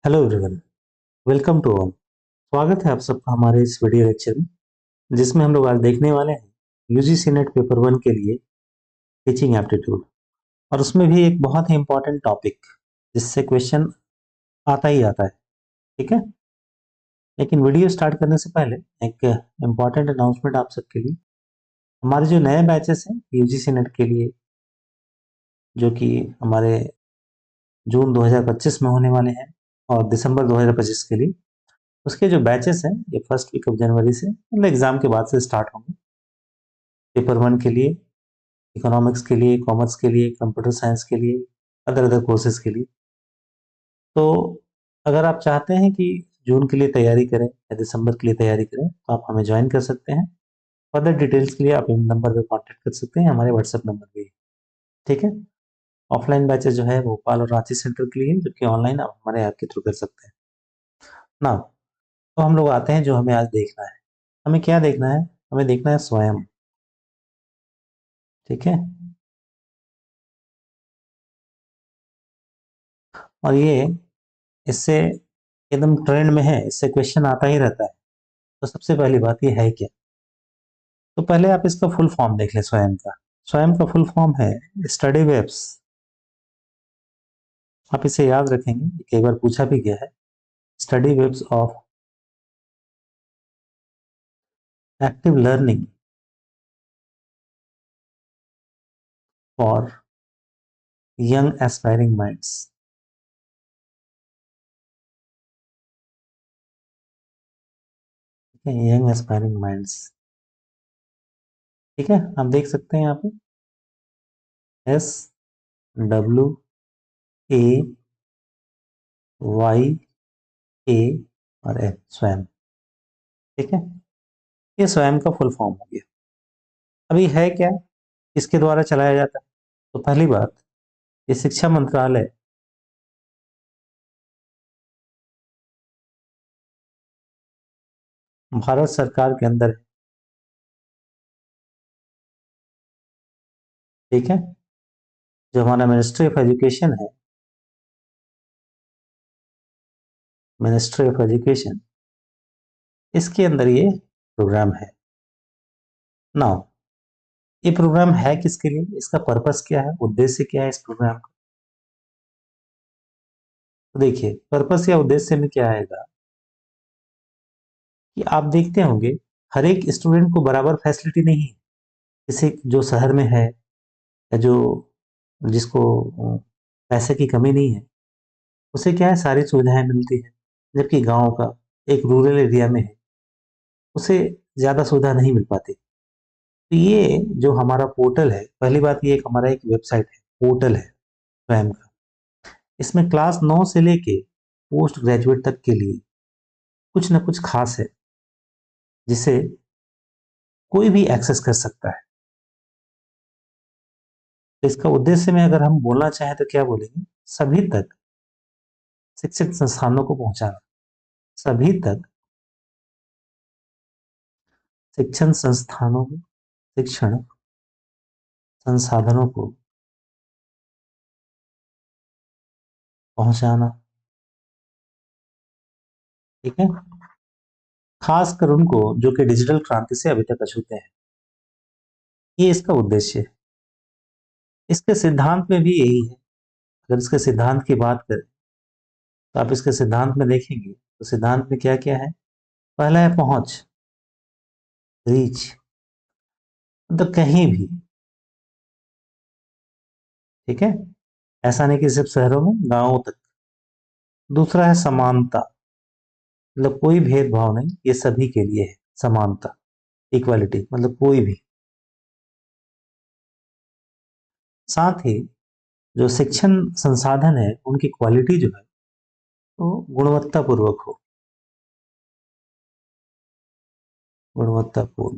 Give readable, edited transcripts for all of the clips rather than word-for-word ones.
Hello everyone, welcome to all. स्वागत है आप सबका हमारे इस वीडियो लेक्चर में, जिसमें हम लोग आज देखने वाले हैं यूजीसी नेट पेपर 1 के लिए टीचिंग एप्टीट्यूड। और उसमें भी एक बहुत ही इंपॉर्टेंट टॉपिक जिससे क्वेश्चन आता ही आता है। ठीक है, लेकिन वीडियो स्टार्ट करने से पहले एक इम्पॉर्टेंट अनाउंसमेंट आप सबके लिए। हमारे जो नए बैचेस हैं यूजीसी नेट के लिए, जो कि हमारे जून 2025 में होने वाले हैं और दिसंबर 2025 के लिए, उसके जो बैचेस हैं ये फर्स्ट वीक ऑफ जनवरी से, मतलब एग्जाम के बाद से स्टार्ट होंगे। पेपर 1 के लिए, इकोनॉमिक्स के लिए, कॉमर्स के लिए, कंप्यूटर साइंस के लिए, अदर अदर कोर्सेज के लिए। तो अगर आप चाहते हैं कि जून के लिए तैयारी करें या दिसंबर के लिए तैयारी करें, तो आप हमें ज्वाइन कर सकते हैं। फर्दर डिटेल्स के लिए आप इन नंबर पे कांटेक्ट कर सकते हैं, हमारे व्हाट्सएप नंबर पे। ठीक है। ऑफलाइन बैचेस जो है भोपाल और रांची सेंटर के लिए, जबकि ऑनलाइन आप हमारे ऐप के थ्रू कर सकते हैं ना। तो हम लोग आते हैं जो हमें आज देखना है। हमें क्या देखना है? हमें देखना है स्वयं। ठीक है। और ये इससे एकदम ट्रेंड में है, इससे क्वेश्चन आता ही रहता है। तो सबसे पहली बात ये है क्या? तो पहले आप इसका फुल फॉर्म देख लें स्वयं का। स्वयं का फुल फॉर्म है स्टडी वेब्स। आप इसे याद रखेंगे, कई बार पूछा भी गया है। Study webs of active learning for young aspiring minds. Young aspiring minds. ठीक है, आप देख सकते हैं यहाँ पे SWAY और F, स्वयं। ठीक है, ये स्वयं का फुल फॉर्म हो गया। अभी है क्या, किसके द्वारा चलाया जाता है? तो पहली बात, ये शिक्षा मंत्रालय, भारत सरकार के अंदर है। ठीक है, जो हमारा मिनिस्ट्री ऑफ एजुकेशन है, मिनिस्ट्री ऑफ एजुकेशन, इसके अंदर ये प्रोग्राम है। नाउ, ये प्रोग्राम है किसके लिए? इसका पर्पस क्या है, उद्देश्य क्या है इस प्रोग्राम का? तो देखिए, पर्पस या उद्देश्य में क्या आएगा कि आप देखते होंगे हर एक स्टूडेंट को बराबर फैसिलिटी नहीं है। जैसे जो शहर में है या जो जिसको पैसे की कमी नहीं है, उसे क्या है, सारी सुविधाएं मिलती है। जबकि गांव का, एक रूरल एरिया में है, उसे ज्यादा सुविधा नहीं मिल पाती। तो ये जो हमारा पोर्टल है, पहली बात ये एक हमारा एक वेबसाइट है, पोर्टल है स्वयं का। इसमें क्लास 9 से लेके पोस्ट ग्रेजुएट तक के लिए कुछ ना कुछ खास है, जिसे कोई भी एक्सेस कर सकता है। तो इसका उद्देश्य में अगर हम बोलना चाहें तो क्या बोलेंगे? सभी तक शिक्षित संस्थानों को पहुंचाना, सभी तक शिक्षण संस्थानों, शिक्षण संसाधनों को पहुंचाना। ठीक है, खासकर उनको जो कि डिजिटल क्रांति से अभी तक अछूते हैं। ये इसका उद्देश्य है। इसके सिद्धांत में भी यही है। अगर इसके सिद्धांत की बात करें तो आप इसके सिद्धांत में देखेंगे तो सिद्धांत में क्या क्या है। पहला है पहुंच, रीच, मतलब कहीं भी। ठीक है, ऐसा नहीं कि सिर्फ शहरों में, गांवों तक। दूसरा है समानता, मतलब कोई भेदभाव नहीं, ये सभी के लिए है। समानता, इक्वालिटी, मतलब कोई भी। साथ ही जो शिक्षण संसाधन है उनकी क्वालिटी जो है वो गुणवत्ता पूर्वक हो, गुणवत्तापूर्ण।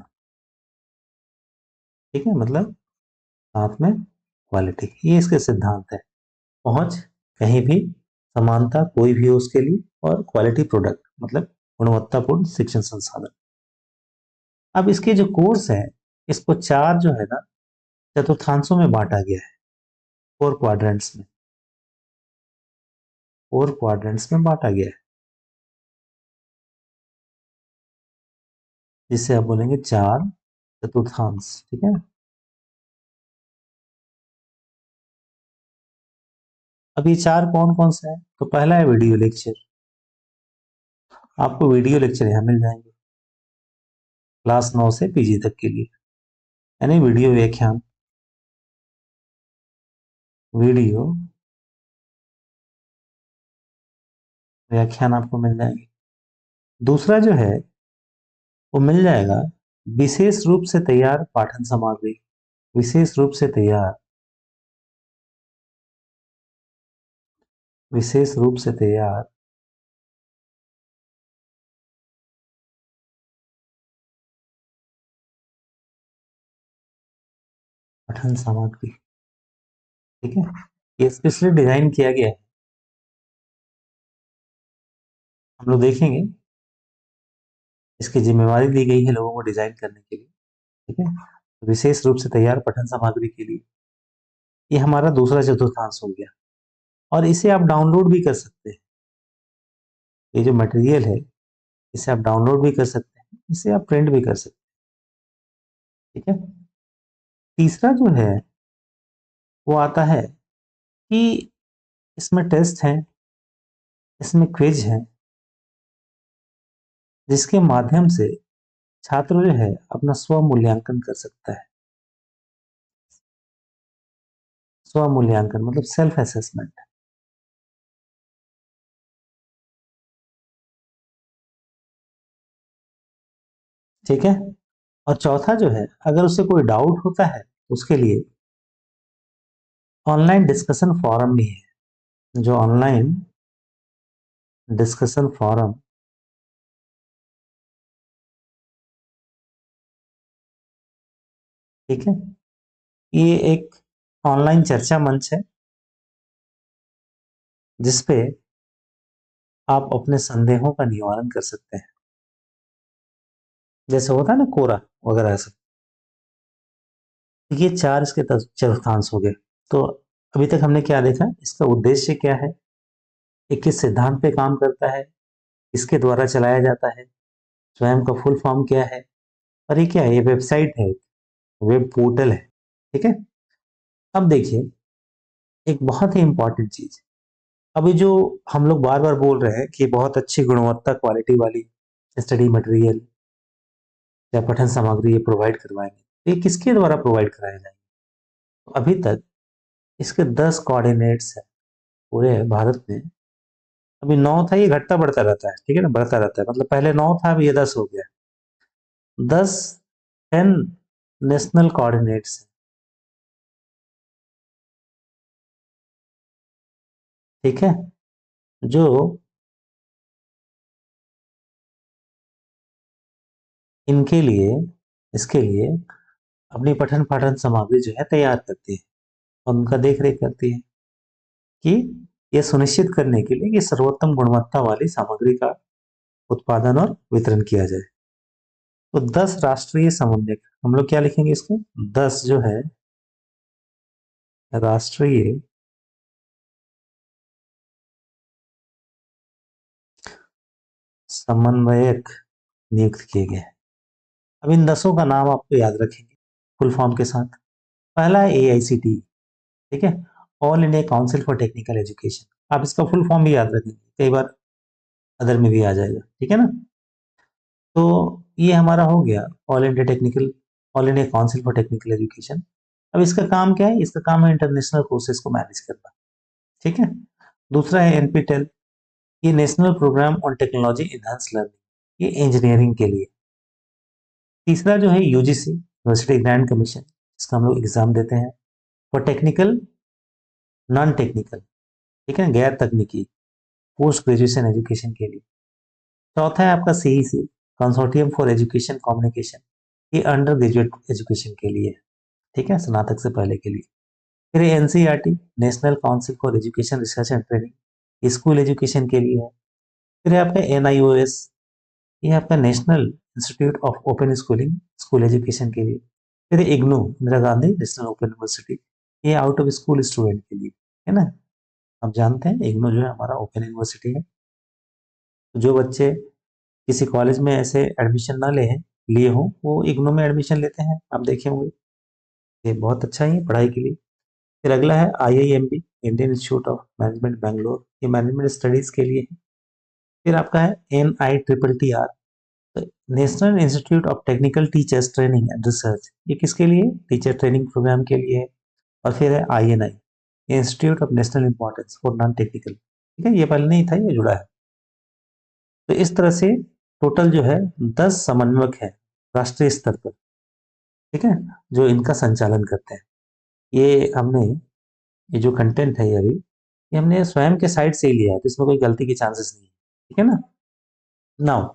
ठीक है, मतलब साथ में क्वालिटी, ये इसके सिद्धांत है। पहुंच, कहीं भी, समानता, कोई भी हो उसके लिए, और क्वालिटी प्रोडक्ट, मतलब गुणवत्तापूर्ण शिक्षण संसाधन। अब इसके जो कोर्स है, इसको चार जो है ना, चतुर्थांशों में बांटा गया है, 4 क्वाड्रेंट्स में। 4 क्वाड्रेंट्स में बांटा गया है, जिसे आप बोलेंगे 4 चतुर्थांश। ठीक है, अब ये 4 कौन कौन सा है? तो पहला है वीडियो लेक्चर। आपको वीडियो लेक्चर यहाँ मिल जाएंगे क्लास 9 से पीजी तक के लिए, यानी वीडियो व्याख्यान, वीडियो व्याख्यान आपको मिल जाएंगे। दूसरा जो है वो मिल जाएगा विशेष रूप से तैयार पाठन सामग्री, विशेष रूप से तैयार, विशेष रूप से तैयार पठन सामग्री। ठीक है, ये स्पेशली डिजाइन किया गया है, हम लोग देखेंगे, इसकी जिम्मेवारी दी गई है लोगों को डिजाइन करने के लिए। ठीक है, विशेष रूप से तैयार पठन सामग्री के लिए ये हमारा दूसरा चतुर्थांश हो गया। और इसे आप डाउनलोड भी कर सकते हैं, ये जो मटेरियल है इसे आप डाउनलोड भी कर सकते हैं, इसे आप प्रिंट भी कर सकते हैं। ठीक है, तीसरा जो है वो आता है कि इसमें टेस्ट है, इसमें क्विज है, जिसके माध्यम से छात्र जो है अपना स्व मूल्यांकन कर सकता है। स्व मूल्यांकन मतलब सेल्फ असेसमेंट। ठीक है, और चौथा जो है अगर उसे कोई डाउट होता है तो उसके लिए ऑनलाइन डिस्कशन फोरम भी है, जो ऑनलाइन डिस्कशन फोरम, ठीक है, ये एक ऑनलाइन चर्चा मंच है जिसपे आप अपने संदेहों का निवारण कर सकते हैं, जैसे होता है ना कोरा वगैरह ऐसा। ये 4 इसके चतुर्थांश हो गए। तो अभी तक हमने क्या देखा, इसका उद्देश्य क्या है, ये किस सिद्धांत पे काम करता है, इसके द्वारा चलाया जाता है, स्वयं का फुल फॉर्म क्या है, और ये क्या है, ये वेबसाइट है, वेब पोर्टल है। ठीक है, अब देखिए एक बहुत ही इंपॉर्टेंट चीज, अभी जो हम लोग बार बार बोल रहे हैं कि बहुत अच्छी गुणवत्ता क्वालिटी वाली स्टडी मटेरियल या पठन सामग्री ये प्रोवाइड करवाएंगे, तो ये किसके द्वारा प्रोवाइड कराए जाएंगे? तो अभी तक इसके 10 कोऑर्डिनेट्स है पूरे भारत में। अभी 9 था, ये घटता बढ़ता रहता है, ठीक है ना, बढ़ता रहता है, मतलब पहले 9 था, अभी ये 10 हो गया। 10 10 नेशनल कोऑर्डिनेट्स, ठीक है, जो इनके लिए, इसके लिए अपनी पठन पाठन सामग्री जो है तैयार करती है और उनका देख रेख करती है कि यह सुनिश्चित करने के लिए कि सर्वोत्तम गुणवत्ता वाली सामग्री का उत्पादन और वितरण किया जाए। तो 10 राष्ट्रीय समन्वयक, हम लोग क्या लिखेंगे इसको, 10 जो है राष्ट्रीय समन्वयक नियुक्त किए गए। अब इन 10 का नाम आपको याद रखेंगे फुल फॉर्म के साथ। पहला है AICTE, ठीक है, all India council for technical education. आप इसका फुल फॉर्म भी याद रखेंगे, कई बार अदर में भी आ जाएगा। ठीक है ना, तो ये हमारा हो गया all India council for technical education. अब इसका काम क्या है, इसका काम है इंटरनेशनल कोर्सेज को मैनेज करना। ठीक है, दूसरा है NPTEL, ये national programme on technology enhance learning, ये इंजीनियरिंग के लिए। तीसरा जो है UGC, यूनिवर्सिटी ग्रांट कमीशन, इसका हम लोग एग्जाम देते हैं फॉर टेक्निकल नॉन टेक्निकल, ठीक है, गैर तकनीकी पोस्ट ग्रेजुएशन एजुकेशन के लिए। चौथा है आपका CEC, consortium for education communication, ये अंडर ग्रेजुएट एजुकेशन के लिए, ठीक है, स्नातक से पहले के लिए। फिर NCERT, national council for education research and training, school education के लिए है। फिर है आपका NIOS, ये आपका national institute of open schooling, school education के लिए। फिर IGNOU, Indira Gandhi national open university, ये आउट ऑफ स्कूल स्टूडेंट के लिए, है ना। आप जानते हैं इग्नू जो है हमारा ओपन यूनिवर्सिटी है। तो जो बच्चे किसी कॉलेज में ऐसे एडमिशन ना लिए हों वो इग्नू में एडमिशन लेते हैं, आप देखे होंगे। ये बहुत अच्छा ही है पढ़ाई के लिए। फिर अगला है IIMB, Indian institute of management Bangalore, ये मैनेजमेंट स्टडीज के लिए है। फिर आपका है NITTR, national institute of technical teachers training and research, ये किसके लिए? टीचर ट्रेनिंग प्रोग्राम के लिए है। और फिर है INI, institute of national importance for non technical, ठीक है, ये पहले नहीं था, ये जुड़ा है। तो इस तरह से टोटल जो है 10 समन्वयक है राष्ट्रीय स्तर पर, ठीक है, जो इनका संचालन करते हैं। ये हमने, ये जो कंटेंट है ये अभी, ये हमने स्वयं के साइट से ही लिया है, तो इसमें कोई गलती की चांसेस नहीं है, ठीक है ना। नाउ,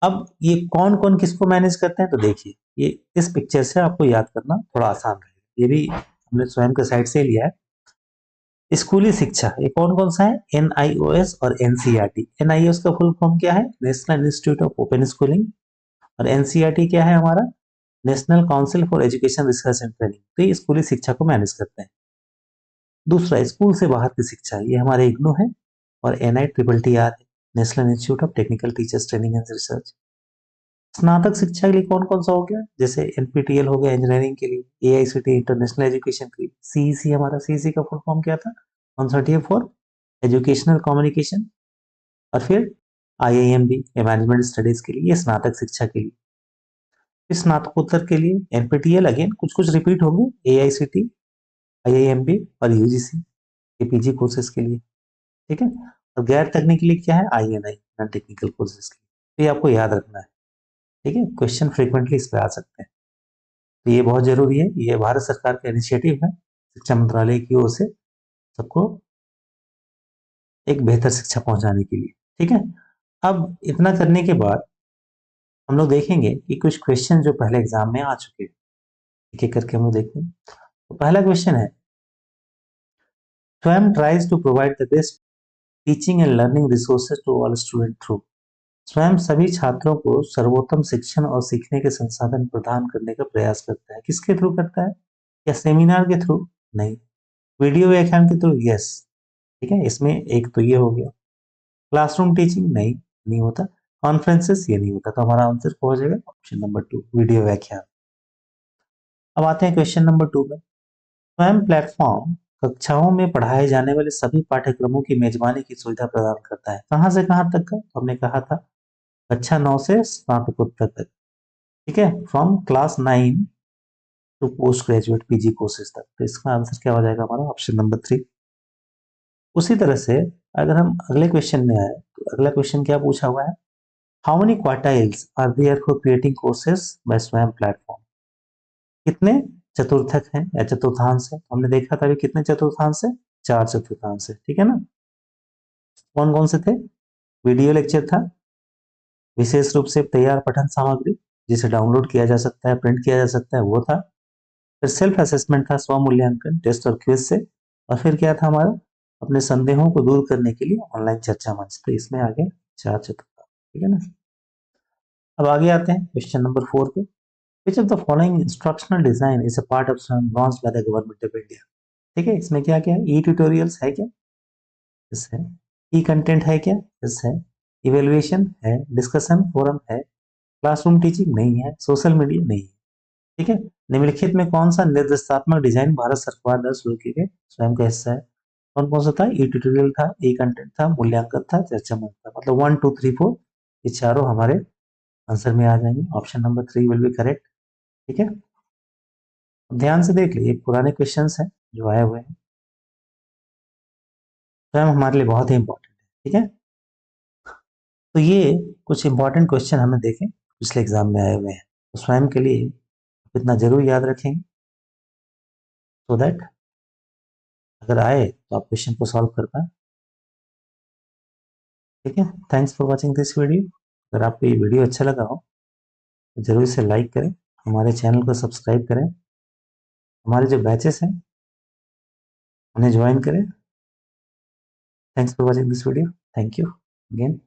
अब ये कौन कौन किसको मैनेज करते हैं, तो देखिए ये इस पिक्चर से आपको याद करना थोड़ा आसान रहेगा, ये भी हमने स्वयं के साइट से लिया है। स्कूली शिक्षा ये कौन कौन सा है? NIOS और NCERT। NIOS का फुल फॉर्म क्या है? National institute of open schooling. और NCERT क्या है हमारा? National council for education research and training. तो ये स्कूली शिक्षा को मैनेज करते हैं। दूसरा, स्कूल से बाहर की शिक्षा, ये हमारे इग्नू है। और NITTR है, national institute of technical teachers training and research. स्नातक शिक्षा के लिए कौन कौन सा हो गया? जैसे NPTEL हो गया इंजीनियरिंग के लिए, AICTE इंटरनेशनल एजुकेशन के लिए, CEC, हमारा CEC का फुल फॉर्म क्या था? Consortium for educational communication. और फिर IIMB मैनेजमेंट स्टडीज के लिए, ये स्नातक शिक्षा के लिए। फिर स्नातकोत्तर के लिए NPTEL, अगेन कुछ कुछ रिपीट होंगे, AICTE, IIMB और UGC के PG कोर्सेज के लिए, ठीक है। और गैर तकनीकी के लिए क्या है? INI, नॉन टेक्निकल कोर्सेज के लिए। तो ये आपको याद रखना है, ठीक है, क्वेश्चन फ्रीक्वेंटली इस पे आ सकते हैं। तो ये बहुत जरूरी है, ये भारत सरकार का इनिशिएटिव है शिक्षा मंत्रालय की ओर से, सबको एक बेहतर शिक्षा पहुंचाने के लिए, ठीक है। अब इतना करने के बाद हम लोग देखेंगे कि कुछ क्वेश्चन जो पहले एग्जाम में आ चुके हैं, एक एक करके हम लोग देखते हैं। तो पहला क्वेश्चन है, Swayam tries to provide the best teaching and learning resources to all student through. Swayam सभी छात्रों को सर्वोत्तम शिक्षण और सीखने के संसाधन प्रदान करने का प्रयास करता है। किसके थ्रू करता है? या सेमिनार के थ्रू? नहीं। वीडियो व्याख्यान के थ्रू? यस। ठीक है, इसमें एक तो ये हो गया। Classroom teaching? नहीं, नहीं होता। कॉन्फ्रेंसेस? ये नहीं होता। तो हमारा आंसर हो जाएगा ऑप्शन नंबर 2, वीडियो व्याख्यान। अब आते हैं क्वेश्चन नंबर 2 में। स्वयं प्लेटफॉर्म कक्षाओं में पढ़ाए जाने वाले सभी पाठ्यक्रमों की मेजबानी की सुविधा प्रदान करता है। कहां से कहां तक का? तो हमने कहा था कक्षा 9 से स्नातकोत्तर तक, ठीक है, from class 9 to post graduate PG courses तक। तो इसका आंसर क्या हो जाएगा हमारा? Option number 3। उसी तरह से अगर हम अगले क्वेश्चन में आए, तो अगला क्वेश्चन क्या पूछा हुआ है? How many quartiles are there for creating courses by Swayam platform. कितने चतुर्थक हैं या चतुर्थांश है? तो हमने देखा था अभी कितने चतुर्थांश है? 4 चतुर्थांश है, ठीक है ना। कौन कौन से थे? वीडियो लेक्चर था, विशेष रूप से तैयार पठन सामग्री जिसे डाउनलोड किया जा सकता है, प्रिंट किया जा सकता है, वो था। फिर सेल्फ असेसमेंट था, स्व मूल्यांकन, टेस्ट और क्विज से। और फिर क्या था हमारा? अपने संदेहों को दूर करने के लिए ऑनलाइन चर्चा मंच। तो इसमें आ गए 4 चतुर्थांश, ठीक है ना। अब आगे आते हैं क्वेश्चन नंबर 4 पे। Which of the following instructional design is a part of launch by the government of India. ठीक है, इसमें क्या क्या है? ई ट्यूटोरियल्स है क्या? यस है। ई कंटेंट है क्या? यस है। इवेल्युएशन है, डिस्कशन फोरम है, क्लासरूम टीचिंग नहीं है, सोशल मीडिया नहीं है, ठीक है। निम्नलिखित में कौन सा निर्देशात्मक डिजाइन भारत सरकार द्वारा शुरू किए गए स्वयं का हिस्सा है? कौन कौन सा था? ई ट्यूटोरियल था, ई कंटेंट था, मूल्यांकन था, चर्चा मंच था। मतलब 1 2 3 4 ये चारों हमारे आंसर में आ जाएंगे। Option number 3 will be correct, ठीक है। ध्यान से देख लीजिए, पुराने क्वेश्चंस हैं जो आए हुए हैं, स्वयं हमारे लिए बहुत ही इंपॉर्टेंट है, ठीक है। तो ये कुछ इंपॉर्टेंट क्वेश्चन हमने देखे पिछले एग्जाम में आए हुए हैं, तो स्वयं के लिए इतना जरूर याद रखेंगे, सो दैट अगर आए तो आप क्वेश्चन को सॉल्व कर पाए, ठीक है। Thanks for watching this video. अगर आपको ये वीडियो अच्छा लगा हो तो जरूर इसे लाइक करें, हमारे चैनल को सब्सक्राइब करें, हमारे जो बैचेस हैं उन्हें ज्वाइन करें। Thanks for watching this video. Thank you again.